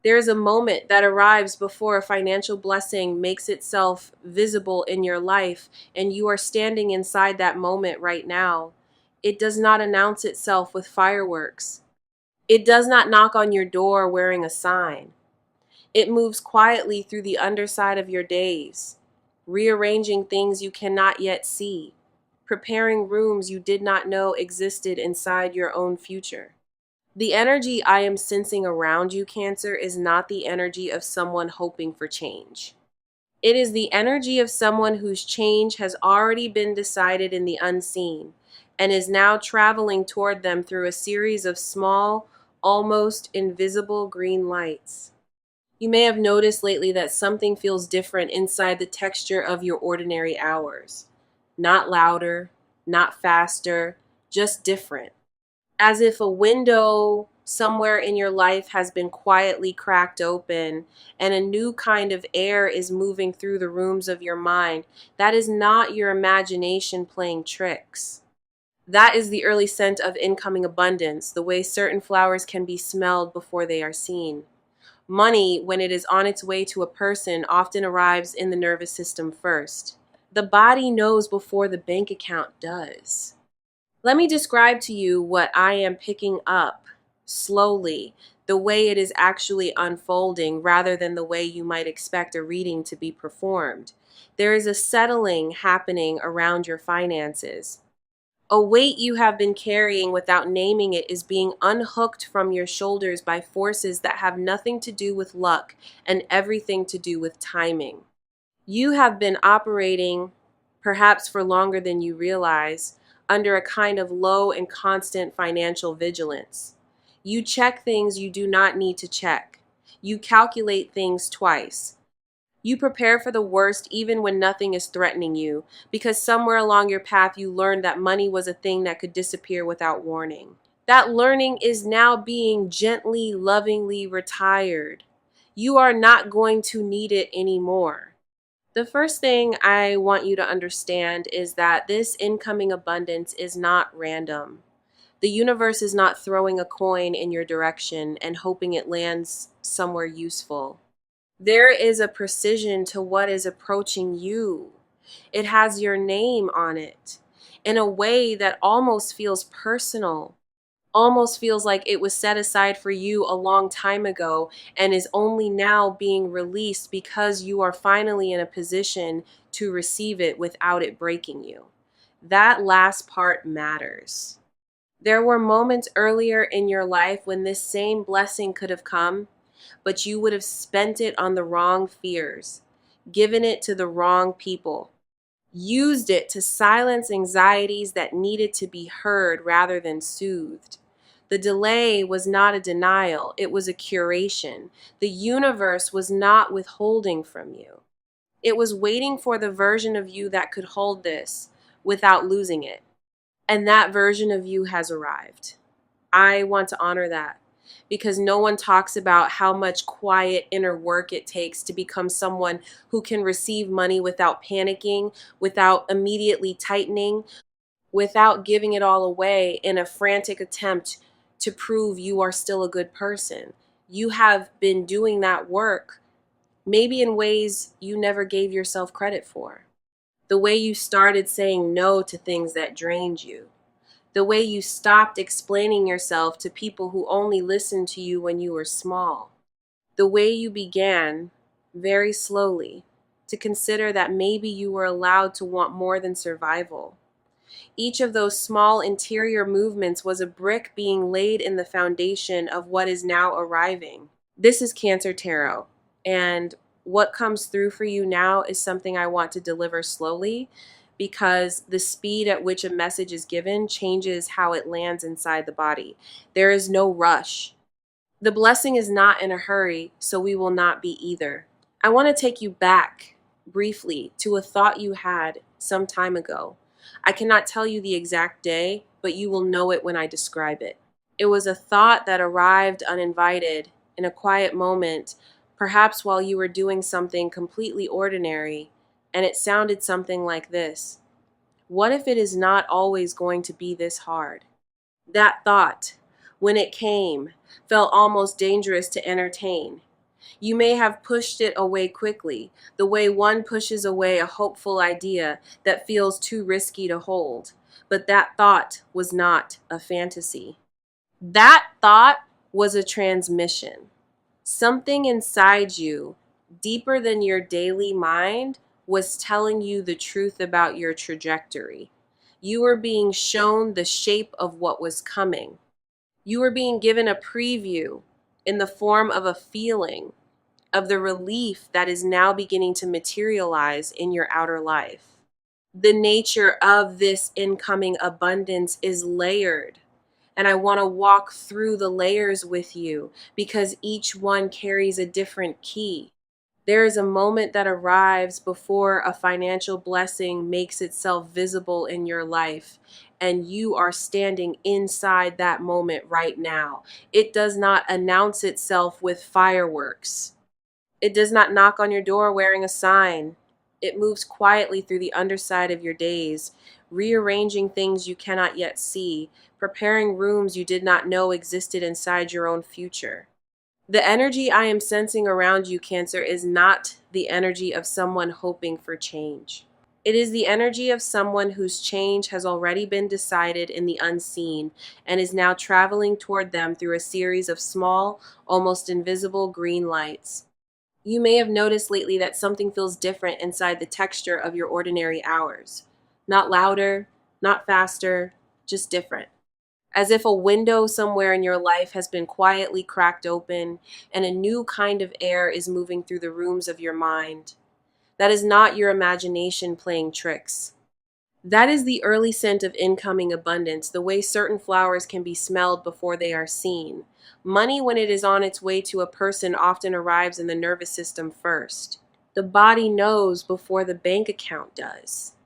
There is a moment that arrives before a financial blessing makes itself visible in your life, and you are standing inside that moment right now. It does not announce itself with fireworks. It does not knock on your door wearing a sign. It moves quietly through the underside of your days, rearranging things you cannot yet see, preparing rooms you did not know existed inside your own future. The energy I am sensing around you, Cancer, is not the energy of someone hoping for change. It is the energy of someone whose change has already been decided in the unseen and is now traveling toward them through a series of small, almost invisible green lights. You may have noticed lately that something feels different inside the texture of your ordinary hours. Not louder, not faster, just different. As if a window somewhere in your life has been quietly cracked open and a new kind of air is moving through the rooms of your mind. That is not your imagination playing tricks. That is the early scent of incoming abundance, the way certain flowers can be smelled before they are seen. Money, when it is on its way to a person, often arrives in the nervous system first. The body knows before the bank account does. Let me describe to you what I am picking up slowly, the way it is actually unfolding rather than the way you might expect a reading to be performed. There is a settling happening around your finances. A weight you have been carrying without naming it is being unhooked from your shoulders by forces that have nothing to do with luck and everything to do with timing. You have been operating, perhaps for longer than you realize, under a kind of low and constant financial vigilance. You check things you do not need to check. You calculate things twice. You prepare for the worst even when nothing is threatening you, because somewhere along your path you learned that money was a thing that could disappear without warning. That learning is now being gently, lovingly retired. You are not going to need it anymore. The first thing I want you to understand is that this incoming abundance is not random. The universe is not throwing a coin in your direction and hoping it lands somewhere useful. There is a precision to what is approaching you. It has your name on it in a way that almost feels personal, almost feels like it was set aside for you a long time ago and is only now being released because you are finally in a position to receive it without it breaking you. That last part matters. There were moments earlier in your life when this same blessing could have come, but you would have spent it on the wrong fears, given it to the wrong people, used it to silence anxieties that needed to be heard rather than soothed. The delay was not a denial, it was a curation. The universe was not withholding from you. It was waiting for the version of you that could hold this without losing it. And that version of you has arrived. I want to honor that because no one talks about how much quiet inner work it takes to become someone who can receive money without panicking, without immediately tightening, without giving it all away in a frantic attempt to prove you are still a good person. You have been doing that work, maybe in ways you never gave yourself credit for. The way you started saying no to things that drained you. The way you stopped explaining yourself to people who only listened to you when you were small. The way you began, very slowly, to consider that maybe you were allowed to want more than survival. Each of those small interior movements was a brick being laid in the foundation of what is now arriving. This is Cancer Tarot, and what comes through for you now is something I want to deliver slowly because the speed at which a message is given changes how it lands inside the body. There is no rush. The blessing is not in a hurry, so we will not be either. I want to take you back briefly to a thought you had some time ago. I cannot tell you the exact day, but you will know it when I describe it. It was a thought that arrived uninvited in a quiet moment, perhaps while you were doing something completely ordinary, and it sounded something like this. What if it is not always going to be this hard? That thought, when it came, felt almost dangerous to entertain. You may have pushed it away quickly, the way one pushes away a hopeful idea that feels too risky to hold. But that thought was not a fantasy. That thought was a transmission. Something inside you, deeper than your daily mind, was telling you the truth about your trajectory. You were being shown the shape of what was coming. You were being given a preview in the form of a feeling of the relief that is now beginning to materialize in your outer life. The nature of this incoming abundance is layered. And I want to walk through the layers with you because each one carries a different key. There is a moment that arrives before a financial blessing makes itself visible in your life, and you are standing inside that moment right now. It does not announce itself with fireworks. It does not knock on your door wearing a sign. It moves quietly through the underside of your days, rearranging things you cannot yet see, preparing rooms you did not know existed inside your own future. The energy I am sensing around you, Cancer, is not the energy of someone hoping for change. It is the energy of someone whose change has already been decided in the unseen and is now traveling toward them through a series of small, almost invisible green lights. You may have noticed lately that something feels different inside the texture of your ordinary hours. Not louder, not faster, just different. As if a window somewhere in your life has been quietly cracked open and a new kind of air is moving through the rooms of your mind. That is not your imagination playing tricks. That is the early scent of incoming abundance, the way certain flowers can be smelled before they are seen. Money, when it is on its way to a person, often arrives in the nervous system first. The body knows before the bank account does.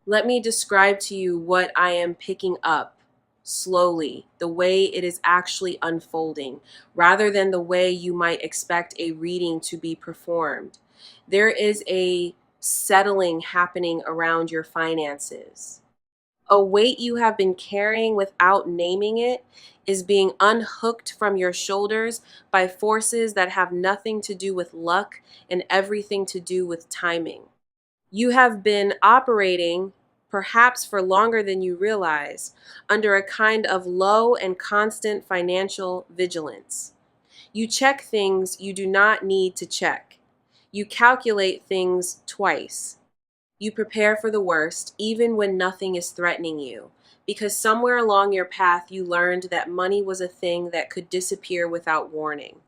Let me describe to you what I am picking up slowly, the way it is actually unfolding, rather than the way you might expect a reading to be performed. There is a settling happening around your finances. A weight you have been carrying without naming it is being unhooked from your shoulders by forces that have nothing to do with luck and everything to do with timing. You have been operating, perhaps for longer than you realize, under a kind of low and constant financial vigilance. You check things you do not need to check. You calculate things twice. You prepare for the worst, even when nothing is threatening you, because somewhere along your path you learned that money was a thing that could disappear without warning.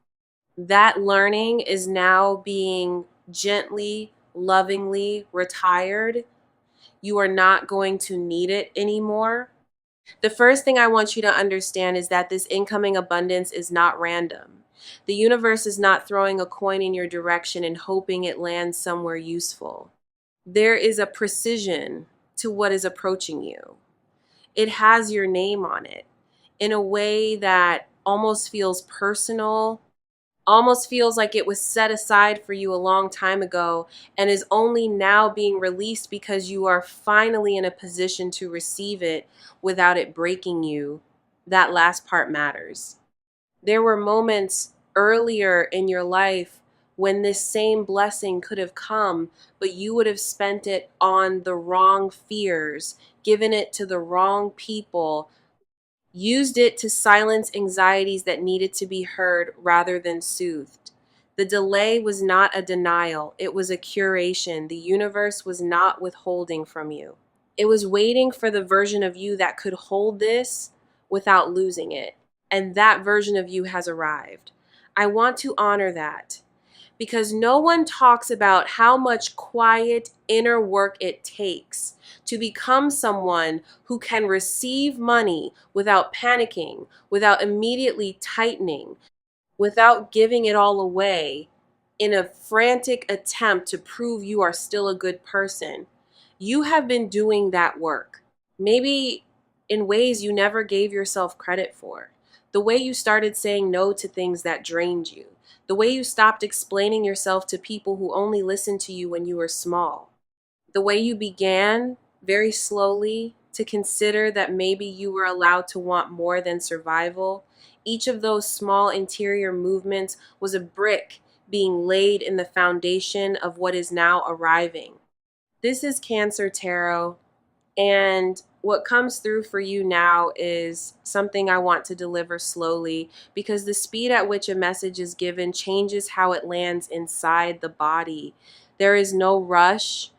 That learning is now being gently, lovingly retired. You are not going to need it anymore. The first thing I want you to understand is that this incoming abundance is not random. The universe is not throwing a coin in your direction and hoping it lands somewhere useful. There is a precision to what is approaching you. It has your name on it in a way that almost feels personal, almost feels like it was set aside for you a long time ago and is only now being released because you are finally in a position to receive it without it breaking you. That last part matters. There were moments earlier in your life when this same blessing could have come, but you would have spent it on the wrong fears, given it to the wrong people, used it to silence anxieties that needed to be heard rather than soothed. The delay was not a denial, it was a curation. The universe was not withholding from you. It was waiting for the version of you that could hold this without losing it. And that version of you has arrived. I want to honor that because no one talks about how much quiet inner work it takes to become someone who can receive money without panicking, without immediately tightening, without giving it all away in a frantic attempt to prove you are still a good person. You have been doing that work, maybe in ways you never gave yourself credit for. The way you started saying no to things that drained you. The way you stopped explaining yourself to people who only listened to you when you were small. The way you began, very slowly, to consider that maybe you were allowed to want more than survival. Each of those small interior movements was a brick being laid in the foundation of what is now arriving. This is Cancer Tarot, and what comes through for you now is something I want to deliver slowly, because the speed at which a message is given changes how it lands inside the body. There is no rush.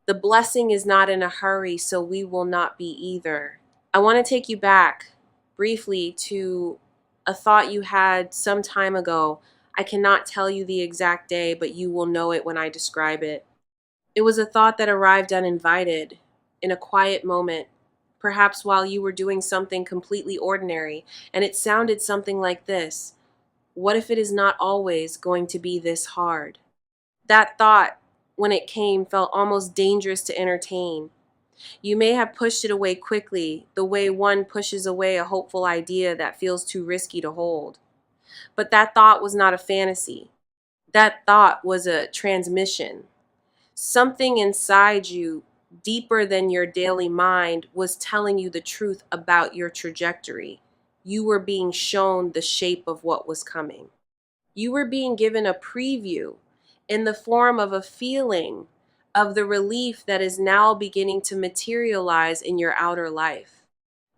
The blessing is not in a hurry, so we will not be either. I want to take you back briefly to a thought you had some time ago. I cannot tell you the exact day, but you will know it when I describe it. It was a thought that arrived uninvited, in a quiet moment, perhaps while you were doing something completely ordinary, and it sounded something like this: what if it is not always going to be this hard? That thought, when it came, felt almost dangerous to entertain. You may have pushed it away quickly, the way one pushes away a hopeful idea that feels too risky to hold. But that thought was not a fantasy. That thought was a transmission. Something inside you, deeper than your daily mind, was telling you the truth about your trajectory. You were being shown the shape of what was coming. You were being given a preview in the form of a feeling of the relief that is now beginning to materialize in your outer life.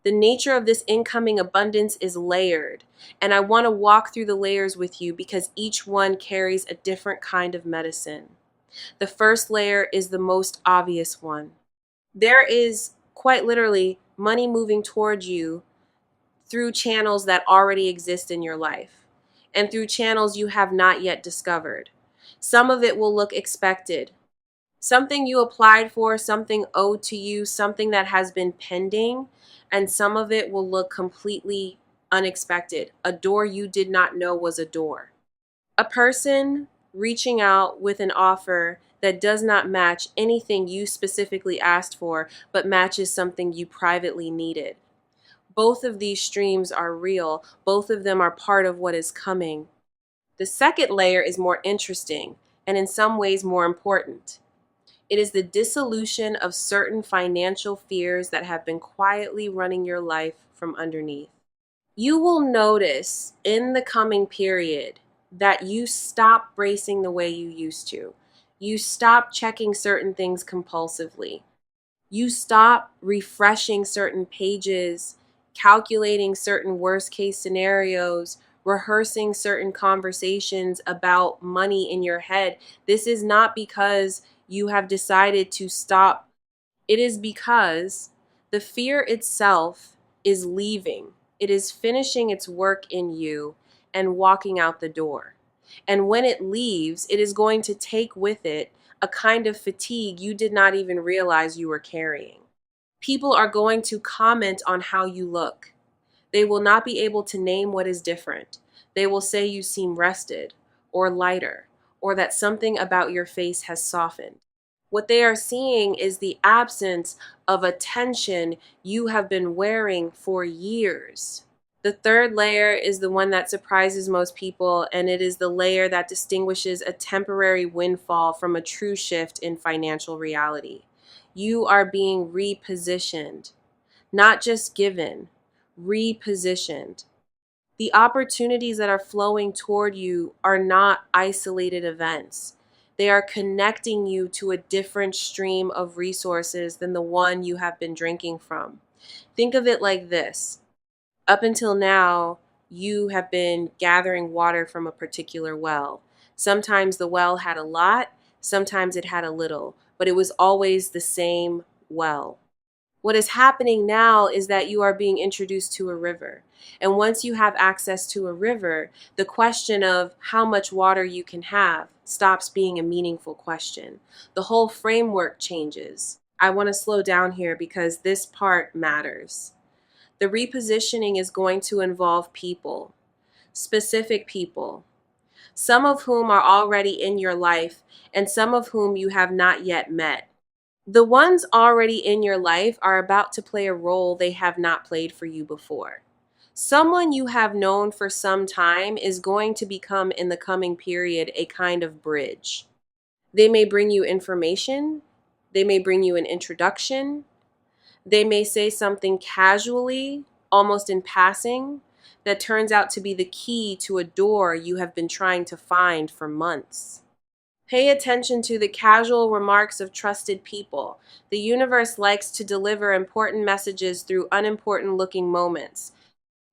The nature of this incoming abundance is layered, and I want to walk through the layers with you because each one carries a different kind of medicine. The first layer is the most obvious one. There is quite literally money moving towards you through channels that already exist in your life and through channels you have not yet discovered. Some of it will look expected. Something you applied for, something owed to you, something that has been pending, and some of it will look completely unexpected. A door you did not know was a door. A person reaching out with an offer that does not match anything you specifically asked for, but matches something you privately needed. Both of these streams are real. Both of them are part of what is coming. The second layer is more interesting and in some ways more important. It is the dissolution of certain financial fears that have been quietly running your life from underneath. You will notice in the coming period that you stop bracing the way you used to. You stop checking certain things compulsively. You stop refreshing certain pages, calculating certain worst case scenarios, rehearsing certain conversations about money in your head. This is not because you have decided to stop. It is because the fear itself is leaving. It is finishing its work in you and walking out the door. And when it leaves, it is going to take with it a kind of fatigue you did not even realize you were carrying. People are going to comment on how you look. They will not be able to name what is different. They will say you seem rested or lighter, or that something about your face has softened. What they are seeing is the absence of a tension you have been wearing for years. The third layer is the one that surprises most people, and it is the layer that distinguishes a temporary windfall from a true shift in financial reality. You are being repositioned, not just given, repositioned. The opportunities that are flowing toward you are not isolated events. They are connecting you to a different stream of resources than the one you have been drinking from. Think of it like this. Up until now, you have been gathering water from a particular well. Sometimes the well had a lot, sometimes it had a little, but it was always the same well. What is happening now is that you are being introduced to a river. And once you have access to a river, the question of how much water you can have stops being a meaningful question. The whole framework changes. I want to slow down here because this part matters. The repositioning is going to involve people, specific people, some of whom are already in your life and some of whom you have not yet met. The ones already in your life are about to play a role they have not played for you before. Someone you have known for some time is going to become, in the coming period, a kind of bridge. They may bring you information. They may bring you an introduction. They may say something casually, almost in passing. that turns out to be the key to a door you have been trying to find for months. Pay attention to the casual remarks of trusted people. The universe likes to deliver important messages through unimportant looking moments.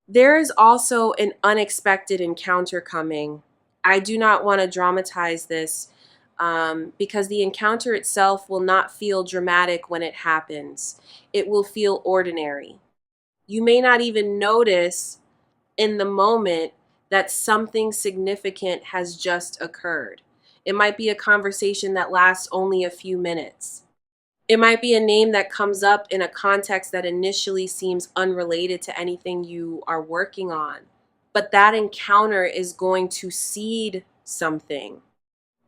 There is also an unexpected encounter coming. I do not want to dramatize this because the encounter itself will not feel dramatic when it happens. It will feel ordinary. You may not even notice in the moment that something significant has just occurred. It might be a conversation that lasts only a few minutes. It might be a name that comes up in a context that initially seems unrelated to anything you are working on. But that encounter is going to seed something.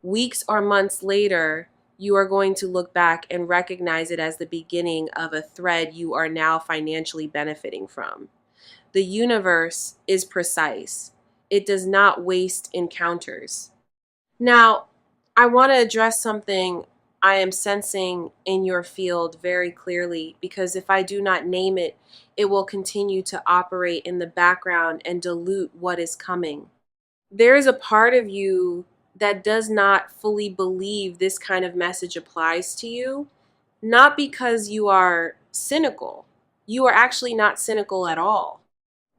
Weeks or months later, you are going to look back and recognize it as the beginning of a thread you are now financially benefiting from. The universe is precise. It does not waste encounters. Now, I want to address something I am sensing in your field very clearly, because if I do not name it, it will continue to operate in the background and dilute what is coming. There is a part of you that does not fully believe this kind of message applies to you, not because you are cynical. You are actually not cynical at all.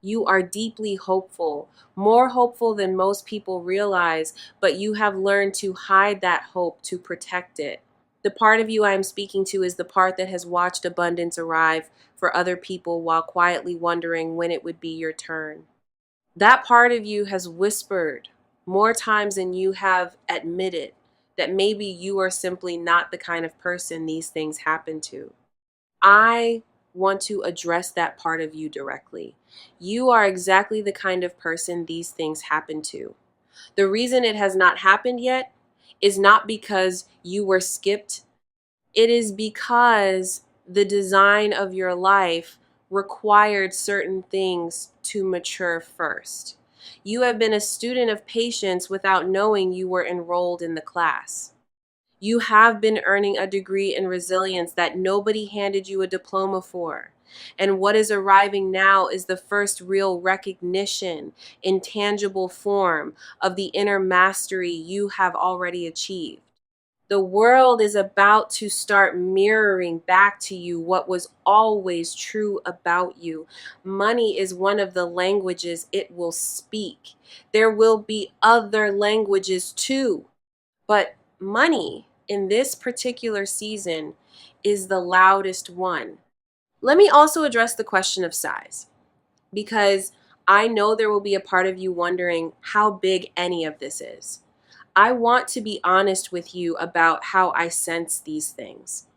You are deeply hopeful, more hopeful than most people realize, but you have learned to hide that hope to protect it. The part of you I am speaking to is the part that has watched abundance arrive for other people while quietly wondering when it would be your turn. That part of you has whispered more times than you have admitted that maybe you are simply not the kind of person these things happen to. I want to address that part of you directly. You are exactly the kind of person these things happen to. The reason it has not happened yet is not because you were skipped. It is because the design of your life required certain things to mature first. You have been a student of patience without knowing you were enrolled in the class. You have been earning a degree in resilience that nobody handed you a diploma for. And what is arriving now is the first real recognition in tangible form of the inner mastery you have already achieved. The world is about to start mirroring back to you what was always true about you. Money is one of the languages it will speak. There will be other languages too, but money in this particular season is the loudest one. Let me also address the question of size, because I know there will be a part of you wondering how big any of this is. I want to be honest with you about how I sense these things.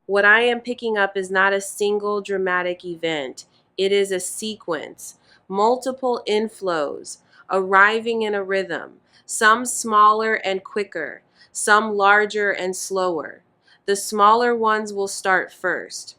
What I am picking up is not a single dramatic event. It is a sequence, multiple inflows, arriving in a rhythm, some smaller and quicker, some larger and slower. The smaller ones will start first.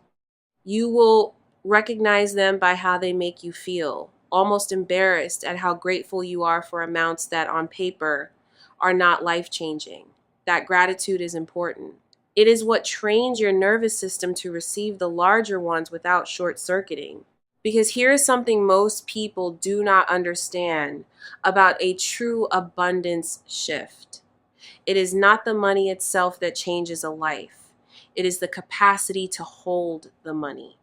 You will recognize them by how they make you feel, almost embarrassed at how grateful you are for amounts that on paper are not life-changing. That gratitude is important. It is what trains your nervous system to receive the larger ones without short-circuiting. Because here is something most people do not understand about a true abundance shift. It is not the money itself that changes a life. It is the capacity to hold the money.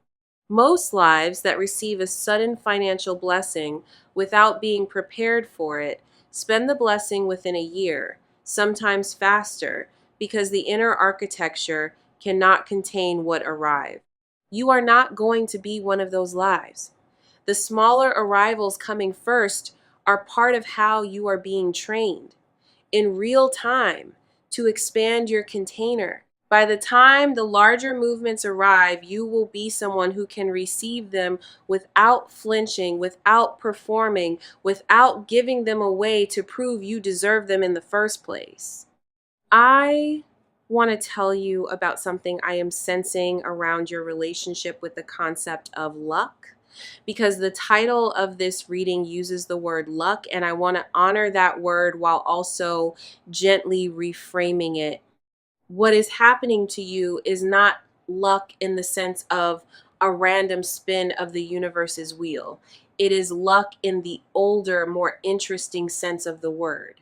Most lives that receive a sudden financial blessing without being prepared for it spend the blessing within a year, sometimes faster, because the inner architecture cannot contain what arrived. You are not going to be one of those lives. The smaller arrivals coming first are part of how you are being trained in real time to expand your container. By the time the larger movements arrive, you will be someone who can receive them without flinching, without performing, without giving them away to prove you deserve them in the first place. I want to tell you about something I am sensing around your relationship with the concept of luck, because the title of this reading uses the word luck, and I want to honor that word while also gently reframing it. What is happening to you is not luck in the sense of a random spin of the universe's wheel. It is luck in the older, more interesting sense of the word.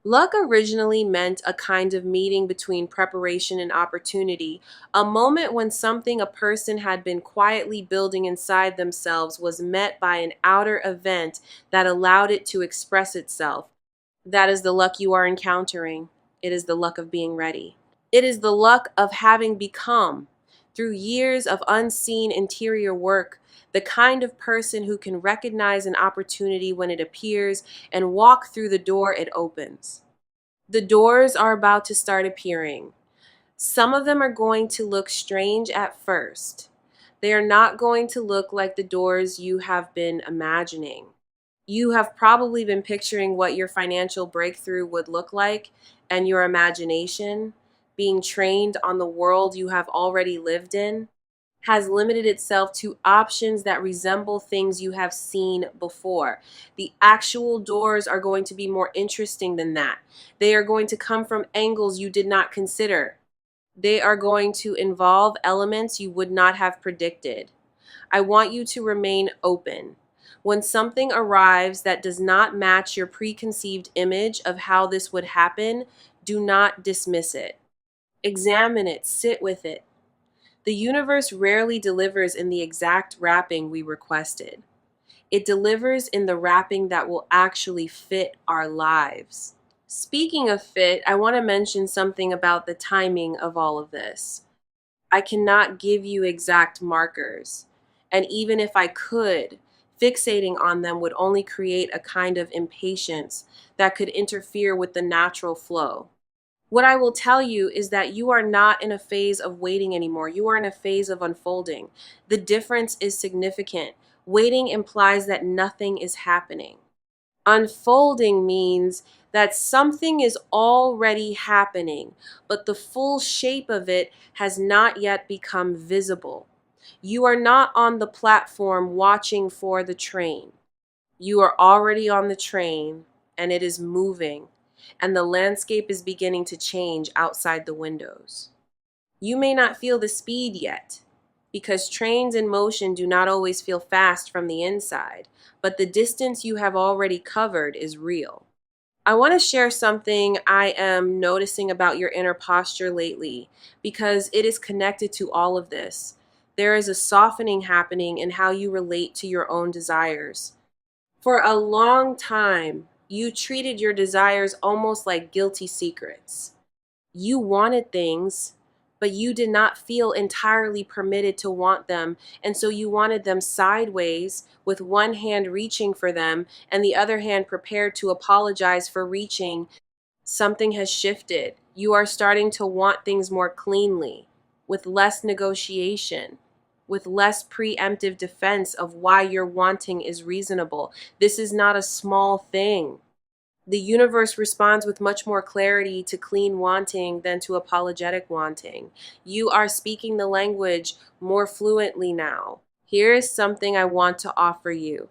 Luck originally meant a kind of meeting between preparation and opportunity, a moment when something a person had been quietly building inside themselves was met by an outer event that allowed it to express itself. That is the luck you are encountering. It is the luck of being ready. It is the luck of having become, through years of unseen interior work, the kind of person who can recognize an opportunity when it appears and walk through the door it opens. The doors are about to start appearing. Some of them are going to look strange at first. They are not going to look like the doors you have been imagining. You have probably been picturing what your financial breakthrough would look like, and your imagination, being trained on the world you have already lived in, has limited itself to options that resemble things you have seen before. The actual doors are going to be more interesting than that. They are going to come from angles you did not consider. They are going to involve elements you would not have predicted. I want you to remain open. When something arrives that does not match your preconceived image of how this would happen, do not dismiss it. Examine it, sit with it. The universe rarely delivers in the exact wrapping we requested. It delivers in the wrapping that will actually fit our lives. Speaking of fit, I want to mention something about the timing of all of this. I cannot give you exact markers, and even if I could, fixating on them would only create a kind of impatience that could interfere with the natural flow. What I will tell you is that you are not in a phase of waiting anymore. You are in a phase of unfolding. The difference is significant. Waiting implies that nothing is happening. Unfolding means that something is already happening, but the full shape of it has not yet become visible. You are not on the platform watching for the train. You are already on the train, and it is moving, and the landscape is beginning to change outside the windows. You may not feel the speed yet, because trains in motion do not always feel fast from the inside, but the distance you have already covered is real. I want to share something I am noticing about your inner posture lately, because it is connected to all of this. There is a softening happening in how you relate to your own desires. For a long time, you treated your desires almost like guilty secrets. You wanted things, but you did not feel entirely permitted to want them, and so you wanted them sideways, with one hand reaching for them and the other hand prepared to apologize for reaching. Something has shifted. You are starting to want things more cleanly, with less negotiation, with less preemptive defense of why your wanting is reasonable. This is not a small thing. The universe responds with much more clarity to clean wanting than to apologetic wanting. You are speaking the language more fluently now. Here is something I want to offer you,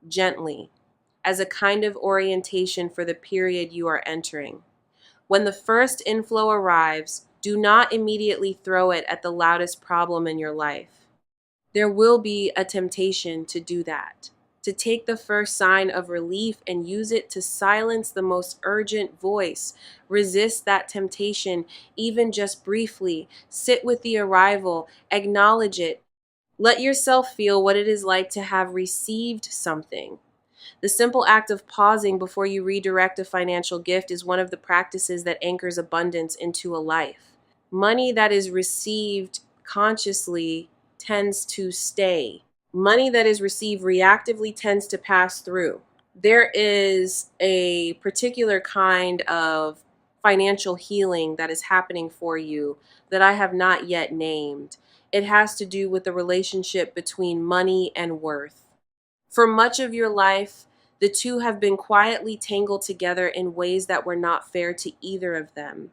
gently, as a kind of orientation for the period you are entering. When the first inflow arrives, do not immediately throw it at the loudest problem in your life. There will be a temptation to do that, to take the first sign of relief and use it to silence the most urgent voice. Resist that temptation, even just briefly. Sit with the arrival, acknowledge it. Let yourself feel what it is like to have received something. The simple act of pausing before you redirect a financial gift is one of the practices that anchors abundance into a life. Money that is received consciously tends to stay. Money that is received reactively tends to pass through. There is a particular kind of financial healing that is happening for you that I have not yet named. It has to do with the relationship between money and worth. For much of your life, the two have been quietly tangled together in ways that were not fair to either of them.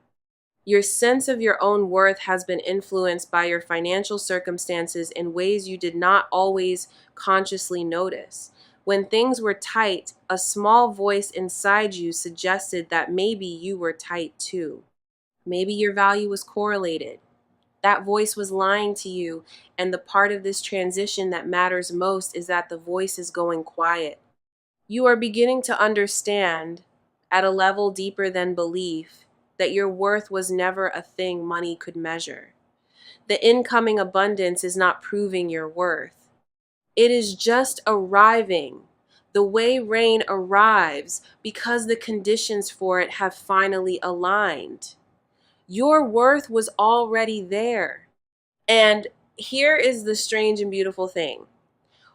Your sense of your own worth has been influenced by your financial circumstances in ways you did not always consciously notice. When things were tight, a small voice inside you suggested that maybe you were tight too. Maybe your value was correlated. That voice was lying to you, and the part of this transition that matters most is that the voice is going quiet. You are beginning to understand, at a level deeper than belief, that your worth was never a thing money could measure. The incoming abundance is not proving your worth. It is just arriving, the way rain arrives because the conditions for it have finally aligned. Your worth was already there. And here is the strange and beautiful thing.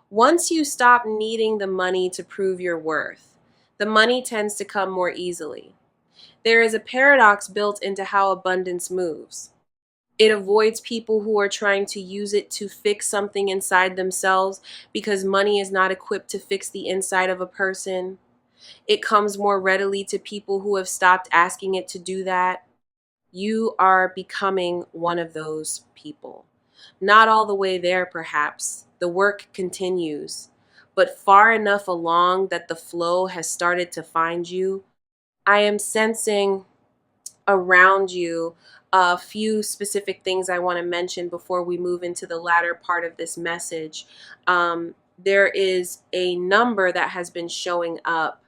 Once you stop needing the money to prove your worth, the money tends to come more easily. There is a paradox built into how abundance moves. It avoids people who are trying to use it to fix something inside themselves because money is not equipped to fix the inside of a person. It comes more readily to people who have stopped asking it to do that. You are becoming one of those people. Not all the way there, perhaps. The work continues, but far enough along that the flow has started to find you. I am sensing around you a few specific things I want to mention before we move into the latter part of this message. There is a number that has been showing up.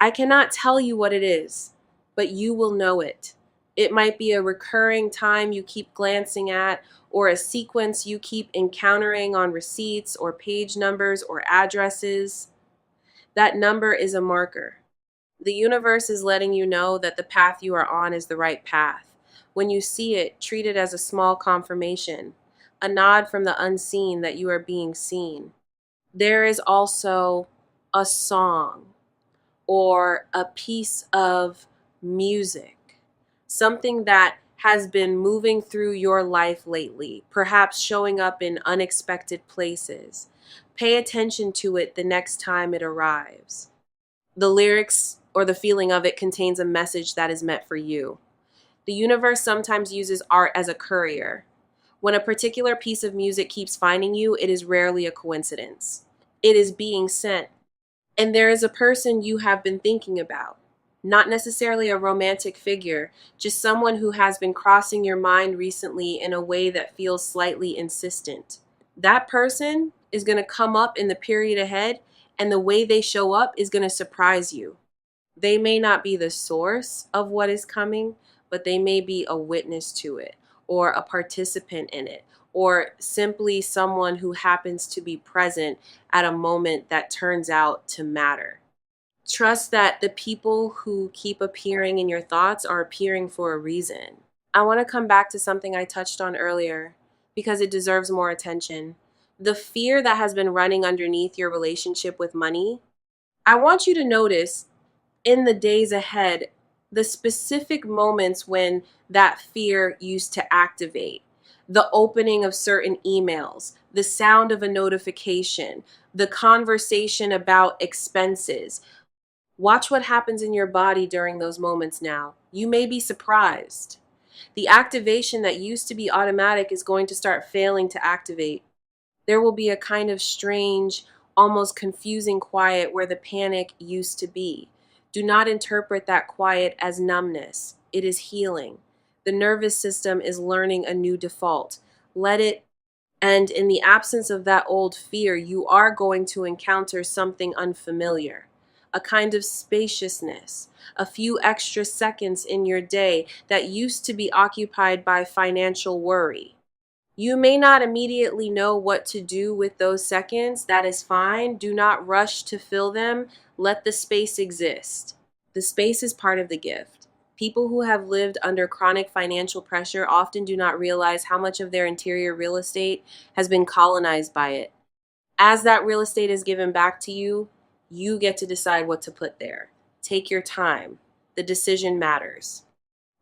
I cannot tell you what it is, but you will know it. It might be a recurring time you keep glancing at, or a sequence you keep encountering on receipts or page numbers or addresses. That number is a marker. The universe is letting you know that the path you are on is the right path. When you see it, treat it as a small confirmation, a nod from the unseen that you are being seen. There is also a song or a piece of music, something that has been moving through your life lately, perhaps showing up in unexpected places. Pay attention to it the next time it arrives. The lyrics or the feeling of it contains a message that is meant for you. The universe sometimes uses art as a courier. When a particular piece of music keeps finding you, it is rarely a coincidence. It is being sent. And there is a person you have been thinking about. Not necessarily a romantic figure, just someone who has been crossing your mind recently in a way that feels slightly insistent. That person is going to come up in the period ahead, and the way they show up is going to surprise you. They may not be the source of what is coming, but they may be a witness to it, or a participant in it, or simply someone who happens to be present at a moment that turns out to matter. Trust that the people who keep appearing in your thoughts are appearing for a reason. I want to come back to something I touched on earlier because it deserves more attention. The fear that has been running underneath your relationship with money. I want you to notice in the days ahead the specific moments when that fear used to activate. The opening of certain emails, the sound of a notification, the conversation about expenses. Watch what happens in your body during those moments now. You may be surprised. The activation that used to be automatic is going to start failing to activate. There will be a kind of strange, almost confusing quiet where the panic used to be. Do not interpret that quiet as numbness. It is healing. The nervous system is learning a new default. Let it. And in the absence of that old fear, you are going to encounter something unfamiliar. A kind of spaciousness, a few extra seconds in your day that used to be occupied by financial worry. You may not immediately know what to do with those seconds. That is fine. Do not rush to fill them. Let the space exist. The space is part of the gift. People who have lived under chronic financial pressure often do not realize how much of their interior real estate has been colonized by it. As that real estate is given back to you, you get to decide what to put there. Take your time. The decision matters.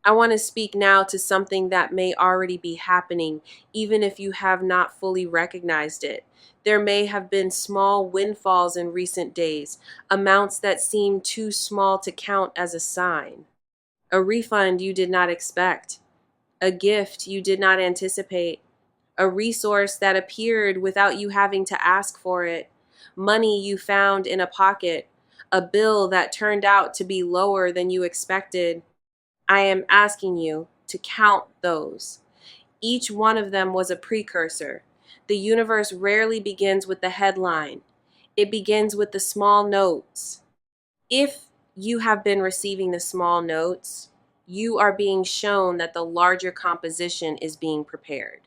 I want to speak now to something that may already be happening, even if you have not fully recognized it. There may have been small windfalls in recent days, amounts that seem too small to count as a sign. A refund you did not expect, a gift you did not anticipate, a resource that appeared without you having to ask for it, money you found in a pocket, a bill that turned out to be lower than you expected. I am asking you to count those. Each one of them was a precursor. The universe rarely begins with the headline. It begins with the small notes. If you have been receiving the small notes, you are being shown that the larger composition is being prepared.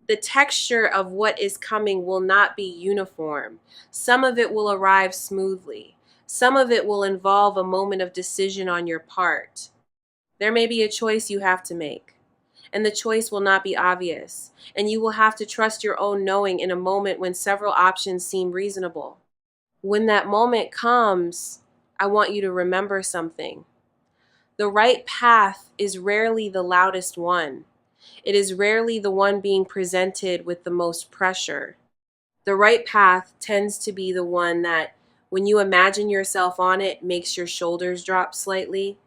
The texture of what is coming will not be uniform. Some of it will arrive smoothly. Some of it will involve a moment of decision on your part. There may be a choice you have to make, and the choice will not be obvious, and you will have to trust your own knowing in a moment when several options seem reasonable. When that moment comes, I want you to remember something. The right path is rarely the loudest one. It is rarely the one being presented with the most pressure. The right path tends to be the one that, when you imagine yourself on it, makes your shoulders drop slightly.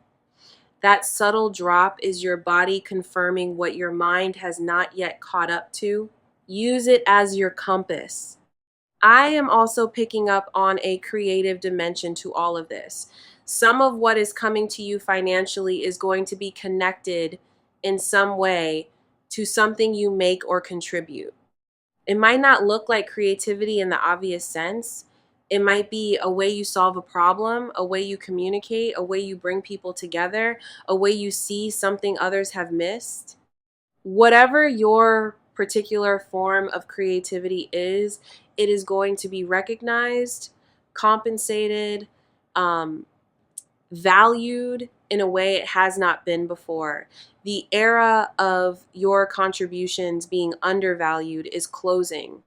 That subtle drop is your body confirming what your mind has not yet caught up to. Use it as your compass. I am also picking up on a creative dimension to all of this. Some of what is coming to you financially is going to be connected in some way to something you make or contribute. It might not look like creativity in the obvious sense. It might be a way you solve a problem, a way you communicate, a way you bring people together, a way you see something others have missed. Whatever your particular form of creativity is, it is going to be recognized, compensated, valued in a way it has not been before. The era of your contributions being undervalued is closing.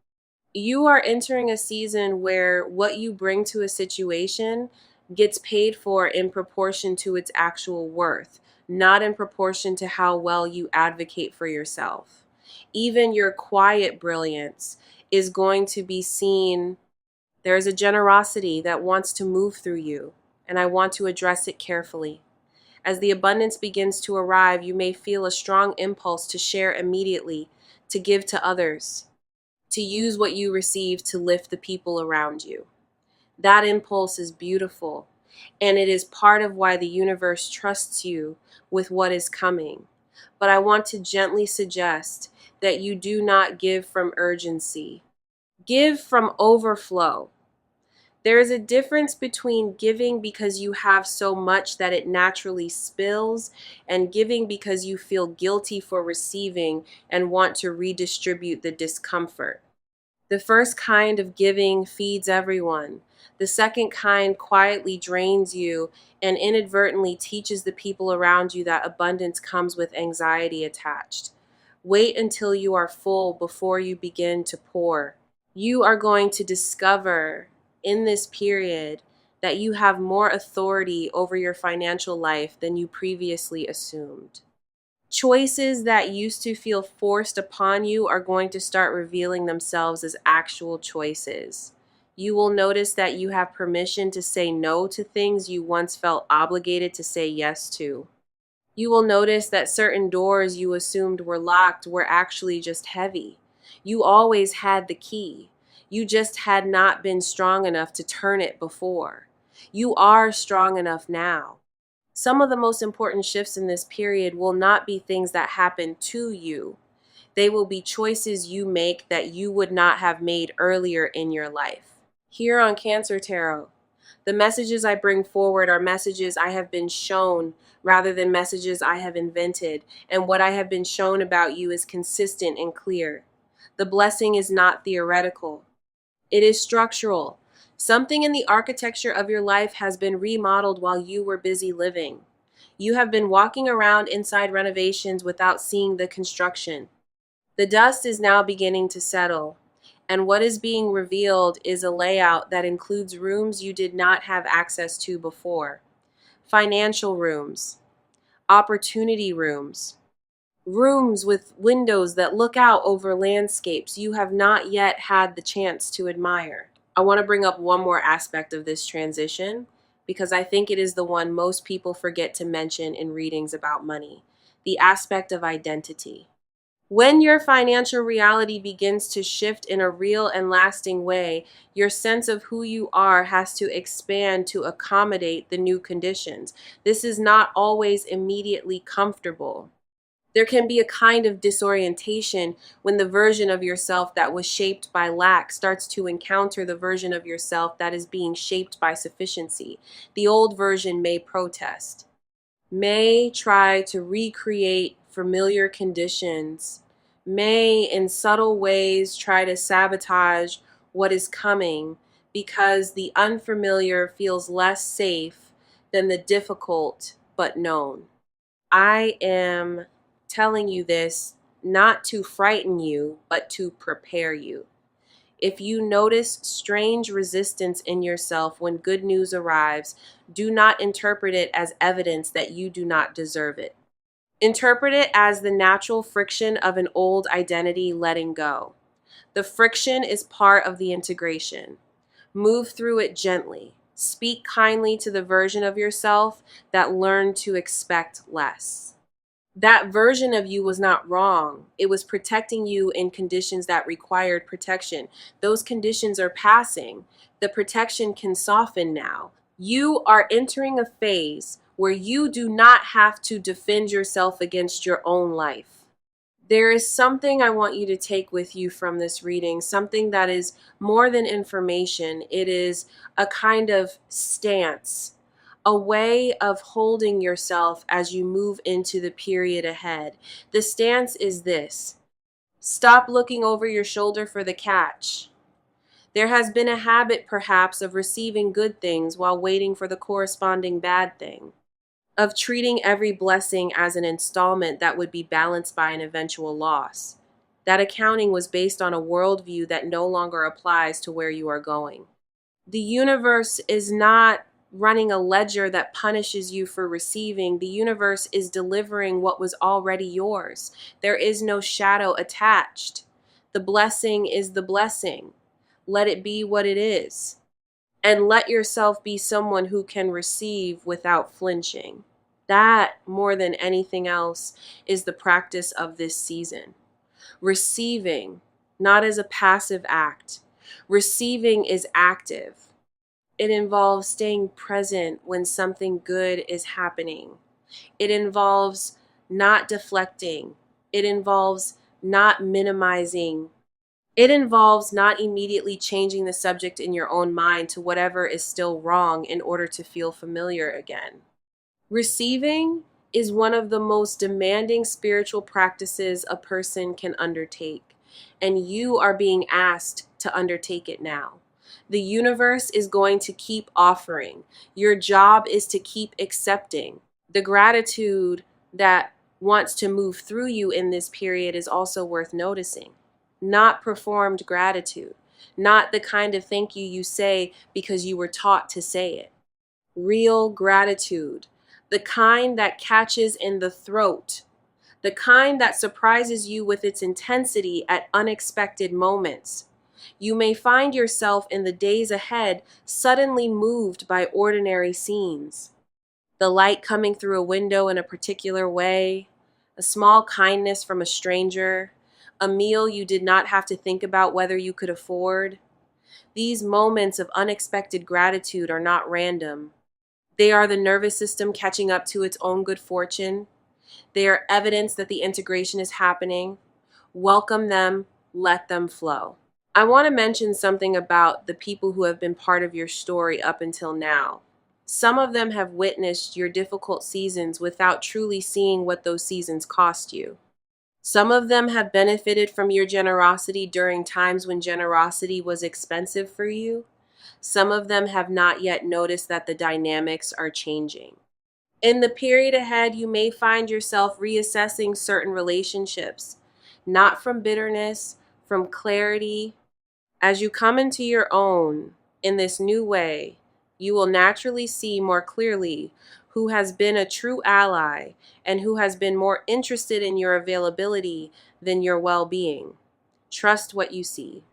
You are entering a season where what you bring to a situation gets paid for in proportion to its actual worth, not in proportion to how well you advocate for yourself. Even your quiet brilliance is going to be seen. There is a generosity that wants to move through you, and I want to address it carefully. As the abundance begins to arrive, you may feel a strong impulse to share immediately, to give to others, to use what you receive to lift the people around you. That impulse is beautiful, and it is part of why the universe trusts you with what is coming. But I want to gently suggest that you do not give from urgency. Give from overflow. There is a difference between giving because you have so much that it naturally spills and giving because you feel guilty for receiving and want to redistribute the discomfort. The first kind of giving feeds everyone. The second kind quietly drains you and inadvertently teaches the people around you that abundance comes with anxiety attached. Wait until you are full before you begin to pour. You are going to discover in this period that you have more authority over your financial life than you previously assumed. Choices that used to feel forced upon you are going to start revealing themselves as actual choices. You will notice that you have permission to say no to things you once felt obligated to say yes to. You will notice that certain doors you assumed were locked were actually just heavy. You always had the key. You just had not been strong enough to turn it before. You are strong enough now. Some of the most important shifts in this period will not be things that happen to you. They will be choices you make that you would not have made earlier in your life. Here on Cancer Tarot, the messages I bring forward are messages I have been shown rather than messages I have invented, and what I have been shown about you is consistent and clear. The blessing is not theoretical. It is structural. Something in the architecture of your life has been remodeled while you were busy living. You have been walking around inside renovations without seeing the construction. The dust is now beginning to settle, and what is being revealed is a layout that includes rooms you did not have access to before. Financial rooms, opportunity rooms, rooms with windows that look out over landscapes you have not yet had the chance to admire. I want to bring up one more aspect of this transition because I think it is the one most people forget to mention in readings about money, the aspect of identity. When your financial reality begins to shift in a real and lasting way, your sense of who you are has to expand to accommodate the new conditions. This is not always immediately comfortable. There can be a kind of disorientation when the version of yourself that was shaped by lack starts to encounter the version of yourself that is being shaped by sufficiency. The old version may protest, may try to recreate familiar conditions, may in subtle ways try to sabotage what is coming because the unfamiliar feels less safe than the difficult but known. I am telling you this not to frighten you, but to prepare you. If you notice strange resistance in yourself when good news arrives, do not interpret it as evidence that you do not deserve it. Interpret it as the natural friction of an old identity letting go. The friction is part of the integration. Move through it gently. Speak kindly to the version of yourself that learned to expect less. That version of you was not wrong. It was protecting you in conditions that required protection. Those conditions are passing. The protection can soften now. You are entering a phase where you do not have to defend yourself against your own life. There is something I want you to take with you from this reading, something that is more than information. It is a kind of stance, a way of holding yourself as you move into the period ahead. The stance is this: stop looking over your shoulder for the catch. There has been a habit, perhaps, of receiving good things while waiting for the corresponding bad thing, of treating every blessing as an installment that would be balanced by an eventual loss. That accounting was based on a worldview that no longer applies to where you are going. The universe is not running a ledger that punishes you for receiving. The universe is delivering what was already yours. There is no shadow attached. The blessing is the blessing. Let it be what it is. And let yourself be someone who can receive without flinching. That, more than anything else, is the practice of this season. Receiving, not as a passive act. Receiving is active. It involves staying present when something good is happening. It involves not deflecting. It involves not minimizing. It involves not immediately changing the subject in your own mind to whatever is still wrong in order to feel familiar again. Receiving is one of the most demanding spiritual practices a person can undertake, and you are being asked to undertake it now. The universe is going to keep offering. Your job is to keep accepting. The gratitude that wants to move through you in this period is also worth noticing. Not performed gratitude, not the kind of thank you you say because you were taught to say it. Real gratitude, the kind that catches in the throat, the kind that surprises you with its intensity at unexpected moments. You may find yourself in the days ahead suddenly moved by ordinary scenes. The light coming through a window in a particular way, a small kindness from a stranger, a meal you did not have to think about whether you could afford. These moments of unexpected gratitude are not random. They are the nervous system catching up to its own good fortune. They are evidence that the integration is happening. Welcome them, let them flow. I want to mention something about the people who have been part of your story up until now. Some of them have witnessed your difficult seasons without truly seeing what those seasons cost you. Some of them have benefited from your generosity during times when generosity was expensive for you. Some of them have not yet noticed that the dynamics are changing. In the period ahead, you may find yourself reassessing certain relationships, not from bitterness, from clarity. As you come into your own in this new way, you will naturally see more clearly who has been a true ally and who has been more interested in your availability than your well-being. Trust what you see.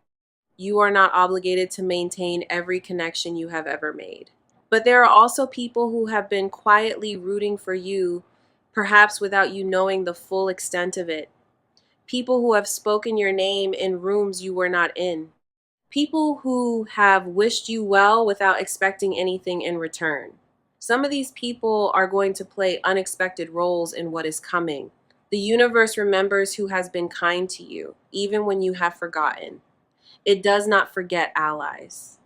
You are not obligated to maintain every connection you have ever made. But there are also people who have been quietly rooting for you, perhaps without you knowing the full extent of it. People who have spoken your name in rooms you were not in. People who have wished you well without expecting anything in return. Some of these people are going to play unexpected roles in what is coming. The universe remembers who has been kind to you, even when you have forgotten. It does not forget allies.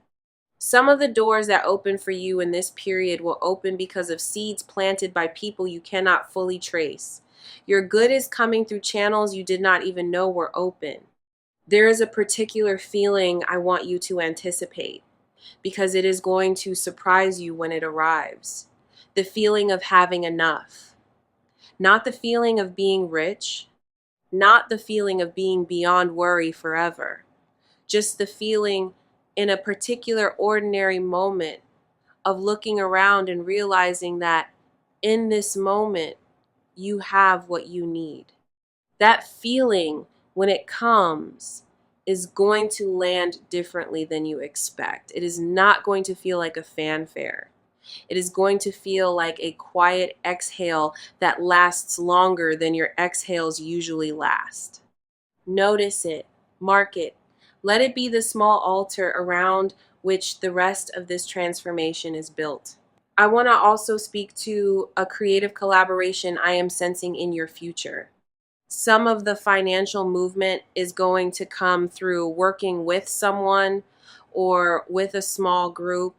Some of the doors that open for you in this period will open because of seeds planted by people you cannot fully trace. Your good is coming through channels you did not even know were open. There is a particular feeling I want you to anticipate because it is going to surprise you when it arrives. The feeling of having enough. Not the feeling of being rich, not the feeling of being beyond worry forever, just the feeling in a particular ordinary moment of looking around and realizing that in this moment, you have what you need. That feeling, when it comes, is going to land differently than you expect. It is not going to feel like a fanfare. It is going to feel like a quiet exhale that lasts longer than your exhales usually last. Notice it, mark it. Let it be the small altar around which the rest of this transformation is built. I want to also speak to a creative collaboration I am sensing in your future. Some of the financial movement is going to come through working with someone or with a small group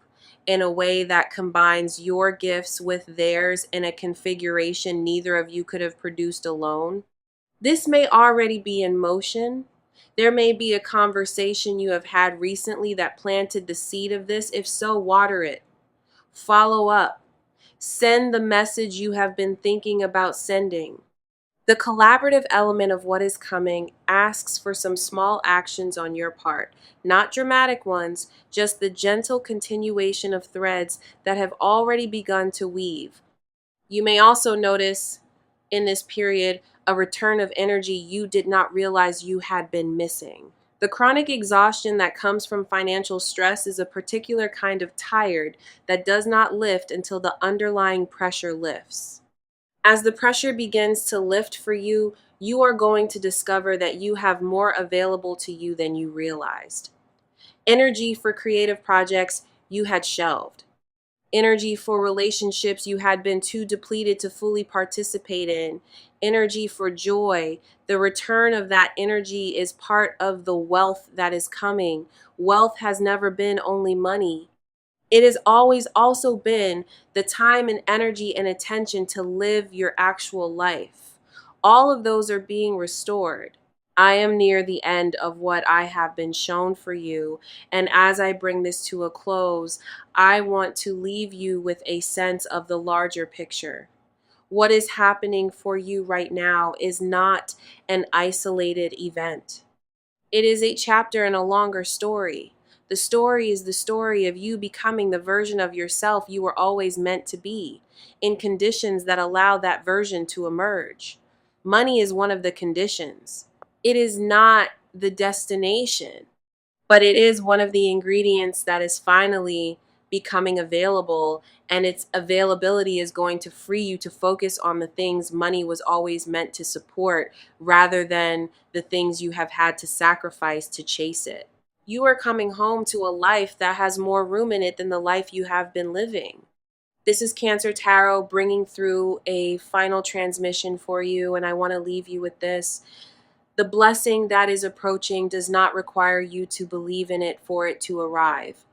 in a way that combines your gifts with theirs in a configuration neither of you could have produced alone. This may already be in motion. There may be a conversation you have had recently that planted the seed of this. If so, water it. Follow up. Send the message you have been thinking about sending. The collaborative element of what is coming asks for some small actions on your part, not dramatic ones, just the gentle continuation of threads that have already begun to weave. You may also notice in this period a return of energy you did not realize you had been missing. The chronic exhaustion that comes from financial stress is a particular kind of tired that does not lift until the underlying pressure lifts. As the pressure begins to lift for you, you are going to discover that you have more available to you than you realized. Energy for creative projects you had shelved. Energy for relationships you had been too depleted to fully participate in. Energy for joy. The return of that energy is part of the wealth that is coming. Wealth has never been only money. It has always also been the time and energy and attention to live your actual life. All of those are being restored. I am near the end of what I have been shown for you. And as I bring this to a close, I want to leave you with a sense of the larger picture. What is happening for you right now is not an isolated event. It is a chapter in a longer story. The story is the story of you becoming the version of yourself you were always meant to be, in conditions that allow that version to emerge. Money is one of the conditions. It is not the destination, but it is one of the ingredients that is finally becoming available, and its availability is going to free you to focus on the things money was always meant to support rather than the things you have had to sacrifice to chase it. You are coming home to a life that has more room in it than the life you have been living. This is Cancer Tarot bringing through a final transmission for you, and I want to leave you with this. The blessing that is approaching does not require you to believe in it for it to arrive.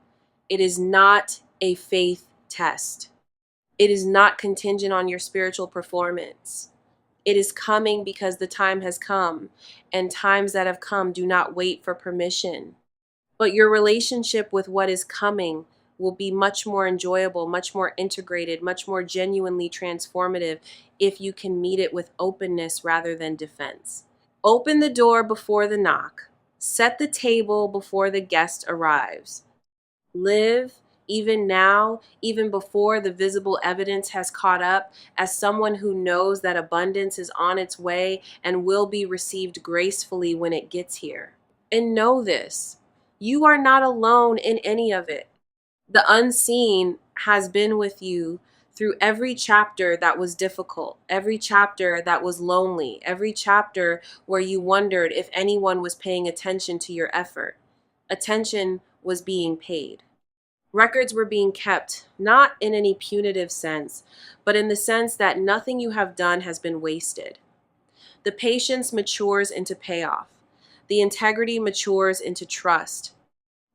It is not a faith test. It is not contingent on your spiritual performance. It is coming because the time has come, and times that have come do not wait for permission. But your relationship with what is coming will be much more enjoyable, much more integrated, much more genuinely transformative if you can meet it with openness rather than defense. Open the door before the knock. Set the table before the guest arrives. Live, even now, even before the visible evidence has caught up, as someone who knows that abundance is on its way and will be received gracefully when it gets here. And know this, you are not alone in any of it. The unseen has been with you through every chapter that was difficult, every chapter that was lonely, every chapter where you wondered if anyone was paying attention to your effort. Attention was being paid. Records were being kept, not in any punitive sense, but in the sense that nothing you have done has been wasted. The patience matures into payoff. The integrity matures into trust.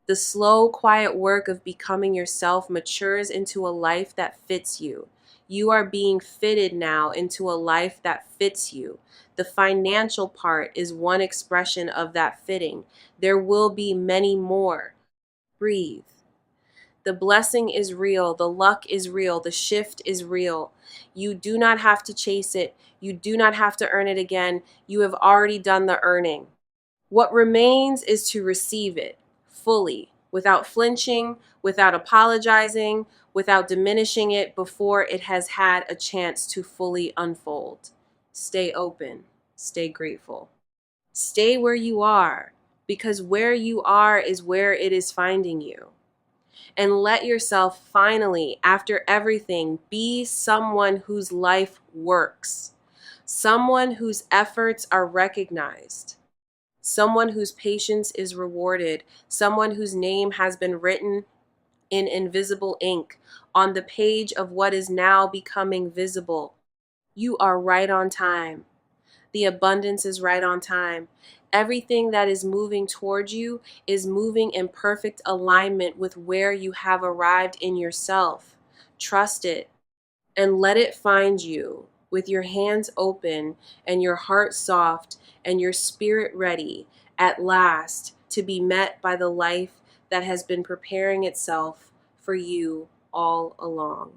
The slow, quiet work of becoming yourself matures into a life that fits you. You are being fitted now into a life that fits you. The financial part is one expression of that fitting. There will be many more. Breathe. The blessing is real. The luck is real. The shift is real. You do not have to chase it. You do not have to earn it again. You have already done the earning. What remains is to receive it fully, without flinching, without apologizing, without diminishing it before it has had a chance to fully unfold. Stay open. Stay grateful. Stay where you are, because where you are is where it is finding you. And let yourself finally, after everything, be someone whose life works, someone whose efforts are recognized, someone whose patience is rewarded, someone whose name has been written in invisible ink on the page of what is now becoming visible. You are right on time. The abundance is right on time. Everything that is moving towards you is moving in perfect alignment with where you have arrived in yourself. Trust it and let it find you with your hands open and your heart soft and your spirit ready at last to be met by the life that has been preparing itself for you all along.